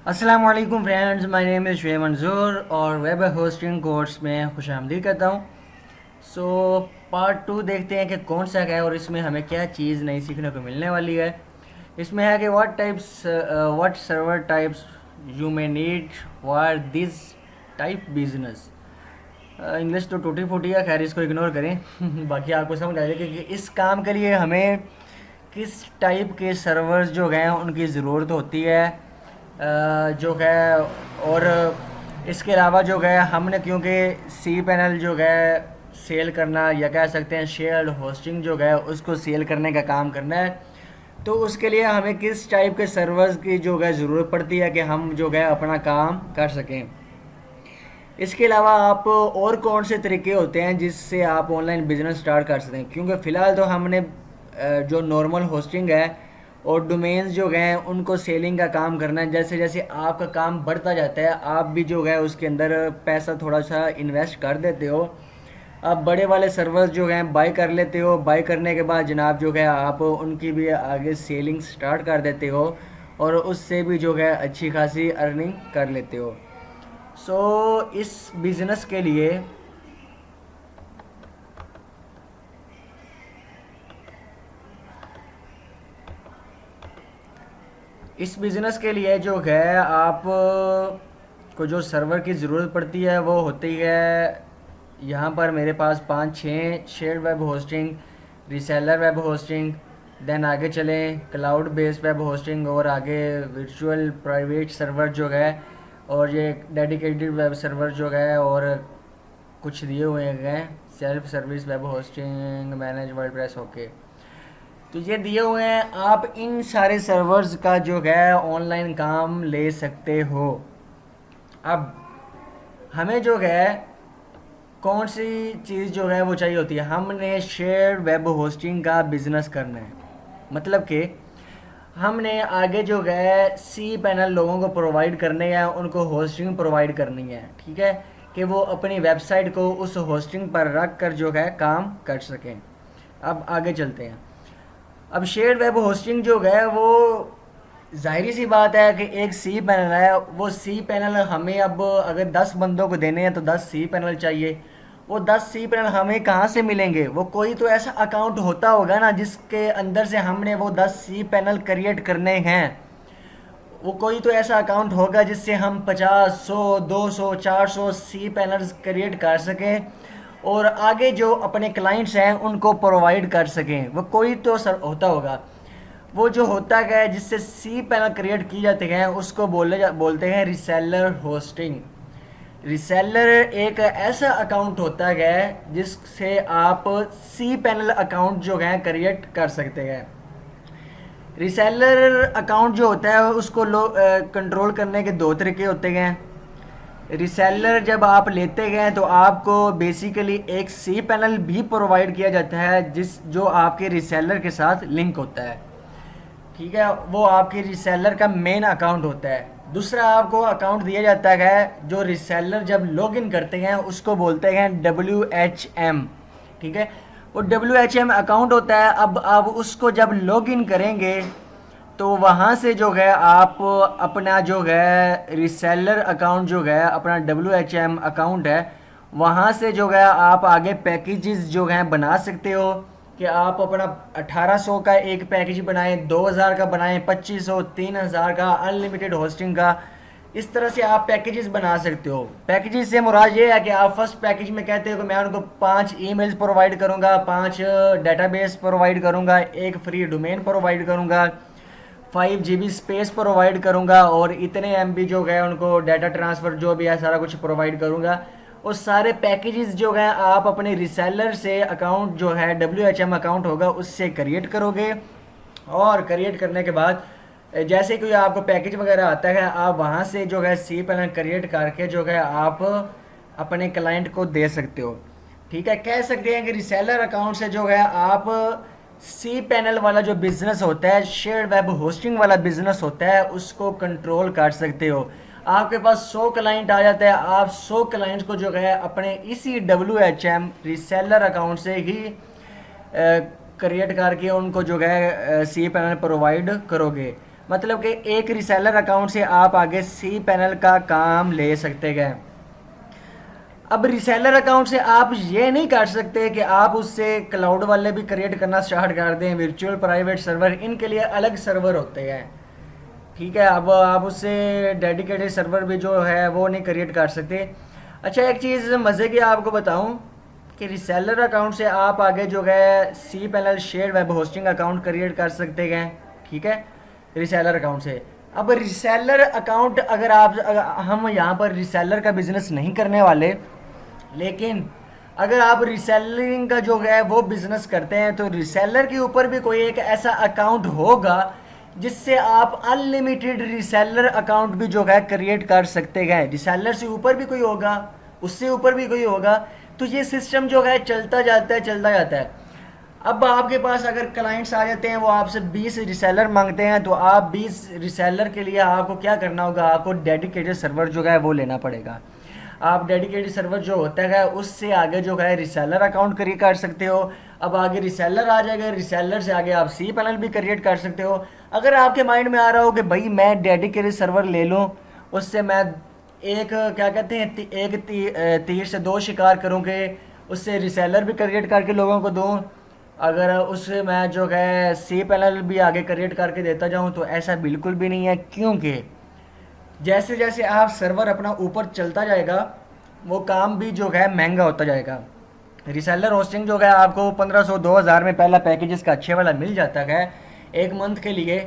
अस्सलाम वालेकुम friends, my name is Shoaib मंजूर और वेब होस्टिंग कोर्स में खुशामदीद करता हूँ। सो पार्ट 2 देखते हैं कि कौन सा है और इसमें हमें क्या चीज़ नई सीखने को मिलने वाली है। इसमें है कि what server types you may need for this type business. English तो टूटी फूटी है, खैर इसको इग्नोर करें। बाकी आपको समझ आ जाएगा कि इस काम के लिए हमें किस टाइप के सर्वर्स जो हैं उनकी ज़रूरत होती है जो है। और इसके अलावा जो है हमने क्योंकि सी पैनल जो है सेल करना या कह सकते हैं शेयर्ड होस्टिंग जो है उसको सेल करने का काम करना है, तो उसके लिए हमें किस टाइप के सर्वर्स की जो है ज़रूरत पड़ती है कि हम जो है अपना काम कर सकें। इसके अलावा आप और कौन से तरीके होते हैं जिससे आप ऑनलाइन बिजनेस स्टार्ट कर सकते हैं, क्योंकि फ़िलहाल तो हमने जो नॉर्मल होस्टिंग है और डोमेन्स जो हैं उनको सेलिंग का काम करना है। जैसे जैसे आपका काम बढ़ता जाता है आप भी जो है उसके अंदर पैसा थोड़ा सा इन्वेस्ट कर देते हो। आप बड़े वाले सर्वर्स जो हैं बाई कर लेते हो, बाई करने के बाद जनाब जो है आप उनकी भी आगे सेलिंग स्टार्ट कर देते हो और उससे भी जो है अच्छी खासी अर्निंग कर लेते हो। इस बिज़नेस के लिए जो है आप को जो सर्वर की ज़रूरत पड़ती है वो होती है, यहाँ पर मेरे पास 5-6 shared web hosting, reseller web hosting, then आगे चलें क्लाउड बेस्ड वेब होस्टिंग और आगे वर्चुअल प्राइवेट सर्वर जो है और ये डेडिकेटेड वेब सर्वर जो है और कुछ दिए हुए हैं self service web hosting manage WordPress. Okay, तो ये दिए हुए हैं, आप इन सारे सर्वर्स का जो है ऑनलाइन काम ले सकते हो। अब हमें जो है कौन सी चीज़ जो है वो चाहिए होती है, हमने शेयर वेब होस्टिंग का बिज़नेस करना है, मतलब कि हमने आगे जो है सी पैनल लोगों को प्रोवाइड करने हैं, उनको होस्टिंग प्रोवाइड करनी है, ठीक है, कि वो अपनी वेबसाइट को उस होस्टिंग पर रख कर जो है काम कर सकें। अब आगे चलते हैं। अब शेयर्ड वेब होस्टिंग जो है वो जाहिर सी बात है कि एक सी पैनल है, वो सी पैनल हमें अब अगर 10 बंदों को देने हैं तो 10 सी पैनल चाहिए। वो 10 सी पैनल हमें कहाँ से मिलेंगे? वो कोई तो ऐसा अकाउंट होता होगा ना जिसके अंदर से हमने वो 10 सी पैनल क्रिएट करने हैं। वो कोई तो ऐसा अकाउंट होगा जिससे हम 50, 100, 200, 400 सी पैनल्स क्रिएट कर सकें और आगे जो अपने क्लाइंट्स हैं उनको प्रोवाइड कर सकें। वो कोई तो होता होगा। वो जो होता है जिससे सी पैनल क्रिएट की जाते हैं उसको बोलते हैं रिसेलर होस्टिंग। रिसेलर एक ऐसा अकाउंट होता है जिससे आप सी पैनल अकाउंट जो है क्रिएट कर सकते हैं। रिसेलर अकाउंट जो होता है उसको कंट्रोल करने के दो तरीके होते हैं। रिसेलर जब आप लेते हैं तो आपको बेसिकली एक सी पैनल भी प्रोवाइड किया जाता है जो आपके रिसेलर के साथ लिंक होता है, ठीक है, वो आपके रिसेलर का मेन अकाउंट होता है। दूसरा आपको अकाउंट दिया जाता है जो रिसेलर जब लॉगिन करते हैं उसको बोलते हैं WHM, ठीक है, वो WHM अकाउंट होता है। अब आप उसको जब लॉगिन करेंगे तो वहाँ से जो है आप अपना जो है रिसेलर अकाउंट जो है अपना WHM अकाउंट है, वहाँ से जो है आप आगे पैकेजेस जो हैं बना सकते हो कि आप अपना 1800 का एक पैकेज बनाएं, 2000 का बनाएं, 2500, 3000 का अनलिमिटेड होस्टिंग का, इस तरह से आप पैकेजेस बना सकते हो। पैकेजेस से मुराद ये है कि आप फर्स्ट पैकेज में कहते हो कि मैं उनको 5 ईमेल्स प्रोवाइड करूँगा, 5 डेटाबेस प्रोवाइड करूँगा, एक फ्री डोमेन प्रोवाइड करूँगा, 5 GB स्पेस प्रोवाइड करूँगा और इतने MB जो है उनको डाटा ट्रांसफ़र जो भी है सारा कुछ प्रोवाइड करूँगा। वो सारे पैकेजेस जो हैं आप अपने रिसेलर से अकाउंट जो है WHM अकाउंट होगा उससे क्रिएट करोगे और क्रिएट करने के बाद जैसे कोई आपको पैकेज वगैरह आता है आप वहाँ से जो है सी पैनल क्रिएट करके जो है आप अपने क्लाइंट को दे सकते हो, ठीक है। कह सकते हैं कि रिसेलर अकाउंट से जो है आप सी पैनल वाला जो बिज़नेस होता है, शेयर्ड वेब होस्टिंग वाला बिज़नेस होता है, उसको कंट्रोल कर सकते हो। आपके पास 100 क्लाइंट आ जाता है, आप 100 क्लाइंट्स को जो है अपने इसी WHM रिसेलर अकाउंट से ही क्रिएट करके उनको जो है सी पैनल प्रोवाइड करोगे। मतलब कि एक रीसेलर अकाउंट से आप आगे सी पैनल का काम ले सकते हैं। अब रीसेलर अकाउंट से आप ये नहीं कर सकते कि आप उससे क्लाउड वाले भी क्रिएट करना स्टार्ट कर दें, वर्चुअल प्राइवेट सर्वर, इनके लिए अलग सर्वर होते हैं, ठीक है। अब आप उससे डेडिकेटेड सर्वर भी जो है वो नहीं क्रिएट कर सकते। अच्छा, एक चीज़ मज़े की आपको बताऊं कि रीसेलर अकाउंट से आप आगे जो है C panel share web hosting account create कर सकते हैं, ठीक है, रीसेलर अकाउंट से। अब रीसेलर अकाउंट अगर हम यहाँ पर रीसेलर का बिज़नेस नहीं करने वाले, लेकिन अगर आप रीसेलिंग का जो है वो बिज़नेस करते हैं तो रीसेलर के ऊपर भी कोई एक ऐसा अकाउंट होगा जिससे आप अनलिमिटेड रीसेलर अकाउंट भी जो है क्रिएट कर सकते हैं। रीसेलर से ऊपर भी कोई होगा, उससे ऊपर भी कोई होगा, तो ये सिस्टम जो है चलता जाता है, चलता जाता है। अब आपके पास अगर क्लाइंट्स आ जाते हैं, वो आपसे 20 रीसेलर मांगते हैं, तो आप 20 रीसेलर के लिए आपको क्या करना होगा, आपको डेडिकेटेड सर्वर जो है वो लेना पड़ेगा। आप डेडिकेटेड सर्वर जो होता है उससे आगे जो है रीसेलर अकाउंट क्रिएट कर सकते हो। अब आगे रीसेलर आ जाएगा, रीसेलर से आगे आप सी पैनल भी क्रिएट कर सकते हो। अगर आपके माइंड में आ रहा हो कि भाई मैं डेडिकेटेड सर्वर ले लूँ, उससे मैं एक क्या कहते हैं तीर से दो शिकार करूँ कि उससे रीसेलर भी क्रिएट करके लोगों को दूँ, अगर उससे मैं जो है सी पैनल भी आगे क्रिएट करके देता जाऊँ, तो ऐसा बिल्कुल भी नहीं है। क्योंकि जैसे जैसे आप सर्वर अपना ऊपर चलता जाएगा वो काम भी जो है महंगा होता जाएगा। रीसेलर होस्टिंग जो है आपको 1500-2000 में पहला पैकेज इसका अच्छे वाला मिल जाता है एक मंथ के लिए,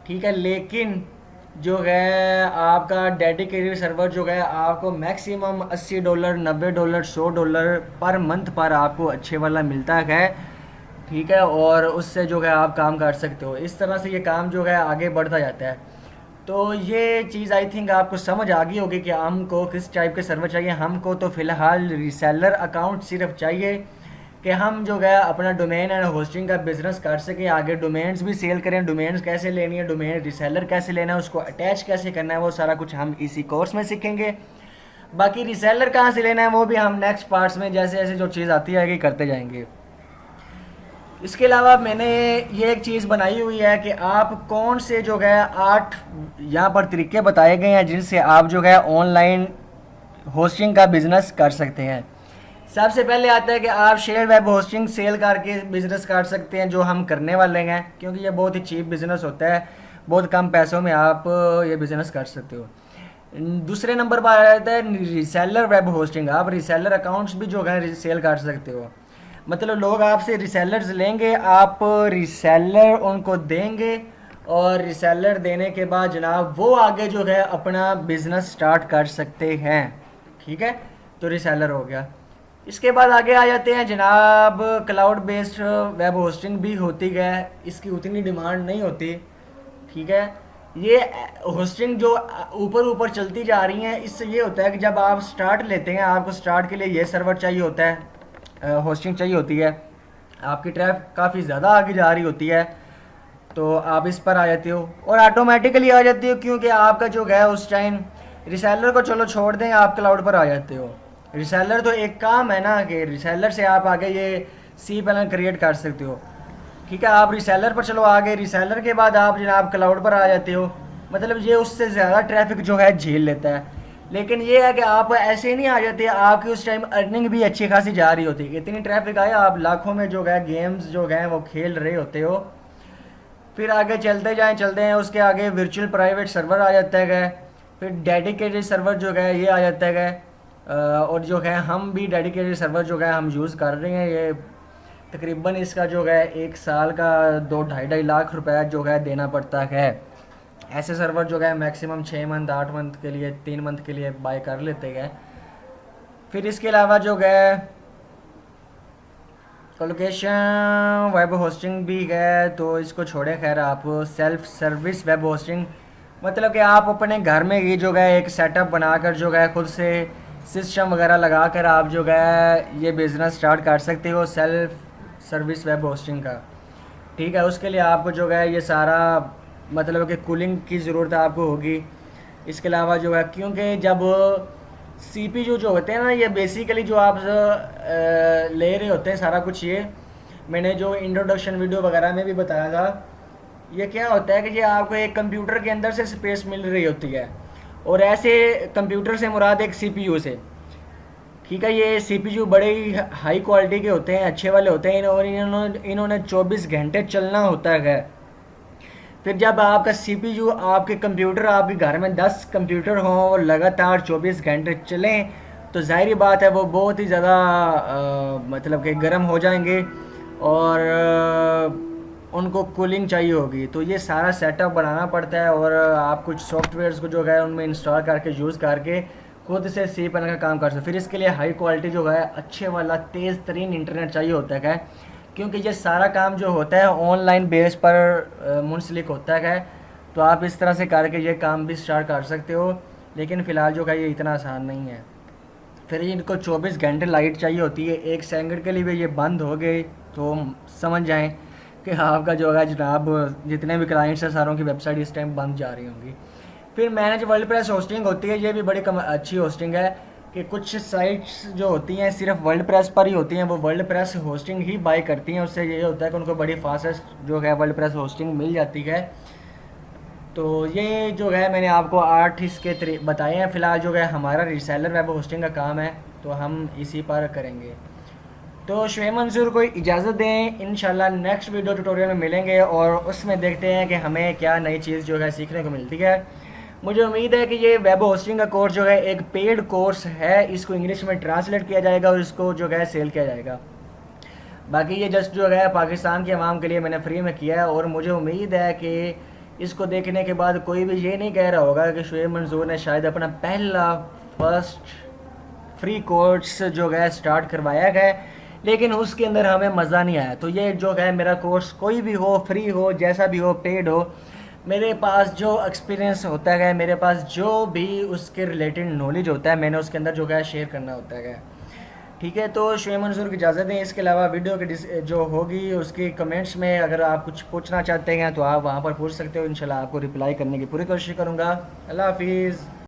ठीक है। लेकिन जो है आपका डेडिकेटेड सर्वर जो है आपको मैक्सिमम $80, $90, $100 पर मंथ पर आपको अच्छे वाला मिलता है, ठीक है। और उससे जो है आप काम कर सकते हो। इस तरह से ये काम जो है आगे बढ़ता जाता है। तो ये चीज़ आई थिंक आपको समझ आ गई होगी कि हमको किस टाइप के सर्वर चाहिए। हमको तो फ़िलहाल रीसेलर अकाउंट सिर्फ चाहिए कि हम जो है अपना डोमेन एंड होस्टिंग का बिज़नेस कर सकें, आगे डोमेन्स भी सेल करें। डोमेन्स कैसे लेनी है, डोमेन रीसेलर कैसे लेना है, उसको अटैच कैसे करना है, वो सारा कुछ हम इसी कोर्स में सीखेंगे। बाकी रीसेलर कहाँ से लेना है वो भी हम नेक्स्ट पार्ट्स में जैसे जैसे जो चीज़ आती है करते जाएंगे। इसके अलावा मैंने ये एक चीज़ बनाई हुई है कि आप कौन से जो है 8 यहाँ पर तरीके बताए गए हैं जिनसे आप जो है ऑनलाइन होस्टिंग का बिज़नेस कर सकते हैं। सबसे पहले आता है कि आप शेयर वेब होस्टिंग सेल करके बिज़नेस कर सकते हैं, जो हम करने वाले हैं, क्योंकि ये बहुत ही चीप बिज़नेस होता है, बहुत कम पैसों में आप ये बिज़नेस कर सकते हो। दूसरे नंबर पर आ जाता है रीसेलर वेब होस्टिंग। आप रीसेलर अकाउंट्स भी जो है सेल कर सकते हो। मतलब लोग आपसे रीसेलर्स लेंगे, आप रीसेलर उनको देंगे और रीसेलर देने के बाद जनाब वो आगे जो है अपना बिज़नेस स्टार्ट कर सकते हैं, ठीक है। तो रीसेलर हो गया। इसके बाद आगे आ जाते हैं जनाब क्लाउड बेस्ड वेब होस्टिंग भी होती है, इसकी उतनी डिमांड नहीं होती, ठीक है। ये होस्टिंग जो ऊपर ऊपर चलती जा रही हैं, इससे ये होता है कि जब आप स्टार्ट लेते हैं, आपको स्टार्ट के लिए ये सर्वर चाहिए होता है, होस्टिंग चाहिए होती है, आपकी ट्रैफिक काफ़ी ज़्यादा आगे जा रही होती है, तो आप इस पर आ जाते हो और ऑटोमेटिकली आ जाते हो, क्योंकि आपका जो है उस टाइम रीसेलर को चलो छोड़ दें, आप क्लाउड पर आ जाते हो। रीसेलर तो एक काम है ना कि रीसेलर से आप आगे ये सी पैनल क्रिएट कर सकते हो, ठीक है। आप रीसेलर पर चलो आ गए, रीसेलर के बाद आप जनाब क्लाउड पर आ जाते हो। मतलब ये उससे ज़्यादा ट्रैफिक जो है झेल लेता है। लेकिन ये है कि आप ऐसे नहीं आ जाते, आपकी उस टाइम अर्निंग भी अच्छी खासी जा रही होती है। इतनी ट्रैफिक आए, आप लाखों में जो है गेम्स जो हैं वो खेल रहे होते हो। फिर आगे चलते हैं, उसके आगे वर्चुअल प्राइवेट सर्वर आ जाता है, फिर डेडिकेटेड सर्वर जो है ये आ जाता है। और जो है हम भी डेडिकेटेड सर्वर जो है हम यूज़ कर रहे हैं। ये तकरीबन इसका जो है 1 साल का 2-2.5 लाख रुपए जो है देना पड़ता है। ऐसे सर्वर जो है मैक्सिमम 6 मंथ 8 मंथ के लिए 3 मंथ के लिए बाय कर लेते हैं। फिर इसके अलावा जो है कोलोकेशन वेब होस्टिंग भी है, तो इसको छोड़े खैर आप सेल्फ सर्विस वेब होस्टिंग, मतलब कि आप अपने घर में ही जो है एक सेटअप बनाकर जो है खुद से सिस्टम वगैरह लगाकर आप जो है ये बिज़नेस स्टार्ट कर सकते हो सेल्फ सर्विस वेब होस्टिंग का, ठीक है। उसके लिए आपको जो है ये सारा मतलब कि कूलिंग की ज़रूरत आपको होगी। इसके अलावा जो है क्योंकि जब सीपीयू जो होते हैं ना, ये बेसिकली जो आप ले रहे होते हैं सारा कुछ, ये मैंने जो इंट्रोडक्शन वीडियो वगैरह में भी बताया था ये क्या होता है कि ये आपको एक कंप्यूटर के अंदर से स्पेस मिल रही होती है, और ऐसे कंप्यूटर से मुराद एक सीपीयू से। ठीक है, ये सीपीयू बड़े ही हाई क्वालिटी के होते हैं, अच्छे वाले होते हैं, और इन्होंने 24 घंटे चलना होता है। फिर जब आपका सीपीयू, आपके कंप्यूटर, आपके घर में 10 कंप्यूटर हों और लगातार 24 घंटे चलें, तो ज़ाहिर बात है वो बहुत ही ज़्यादा मतलब कि गर्म हो जाएंगे, और उनको कूलिंग चाहिए होगी। तो ये सारा सेटअप बनाना पड़ता है, और आप कुछ सॉफ्टवेयर्स को जो है उनमें इंस्टॉल करके यूज़ करके खुद से सी पैनल का काम कर सकते। फिर इसके लिए हाई क्वालिटी जो है अच्छे वाला तेज़ तरीन इंटरनेट चाहिए होता है, क्योंकि ये सारा काम जो होता है ऑनलाइन बेस पर मुंसलिक होता है। तो आप इस तरह से करके ये काम भी स्टार्ट कर सकते हो, लेकिन फ़िलहाल जो है ये इतना आसान नहीं है। फिर इनको 24 घंटे लाइट चाहिए होती है, 1 सेकंड के लिए भी ये बंद हो गई तो समझ जाएं कि आपका जो है जनाब जितने भी क्लाइंट्स हैं सारों की वेबसाइट इस टाइम बंद जा रही होंगी। फिर मैनेज वर्ल्डप्रेस होस्टिंग होती है, ये भी बड़ी अच्छी होस्टिंग है कि कुछ साइट्स जो होती हैं सिर्फ वर्ल्डप्रेस पर ही होती हैं, वो वर्ल्डप्रेस होस्टिंग ही बाय करती हैं। उससे ये होता है कि उनको बड़ी फास्टेस्ट जो है वर्ल्डप्रेस होस्टिंग मिल जाती है। तो ये जो है मैंने आपको 8 इसके बताए हैं। फ़िलहाल जो है हमारा रीसेलर वेब होस्टिंग का काम है, तो हम इसी पर करेंगे। तो शुएब मंसूर को इजाज़त दें, इंशाल्लाह नेक्स्ट वीडियो ट्यूटोरियल में मिलेंगे, और उसमें देखते हैं कि हमें क्या नई चीज़ जो है सीखने को मिलती है। मुझे उम्मीद है कि ये वेब होस्टिंग का कोर्स जो है एक पेड कोर्स है, इसको इंग्लिश में ट्रांसलेट किया जाएगा और इसको जो है सेल किया जाएगा। बाकी ये जस्ट जो है पाकिस्तान के अवाम के लिए मैंने फ्री में किया है, और मुझे उम्मीद है कि इसको देखने के बाद कोई भी ये नहीं कह रहा होगा कि शुएब मंसूर ने शायद अपना पहला फर्स्ट फ्री कोर्स जो है स्टार्ट करवाया है, लेकिन उसके अंदर हमें मज़ा नहीं आया। तो ये जो है मेरा कोर्स कोई भी हो, फ्री हो, जैसा भी हो, पेड हो, मेरे पास जो एक्सपीरियंस होता है, मेरे पास जो भी उसके रिलेटेड नॉलेज होता है, मैंने उसके अंदर जो है शेयर करना होता है। ठीक है, तो शुएब मंसूर की इजाज़त दें। इसके अलावा वीडियो की जो होगी उसके कमेंट्स में अगर आप कुछ पूछना चाहते हैं तो आप वहाँ पर पूछ सकते हो, इंशाल्लाह आपको रिप्लाई करने की पूरी कोशिश करूँगा। अल्लाह हाफिज़।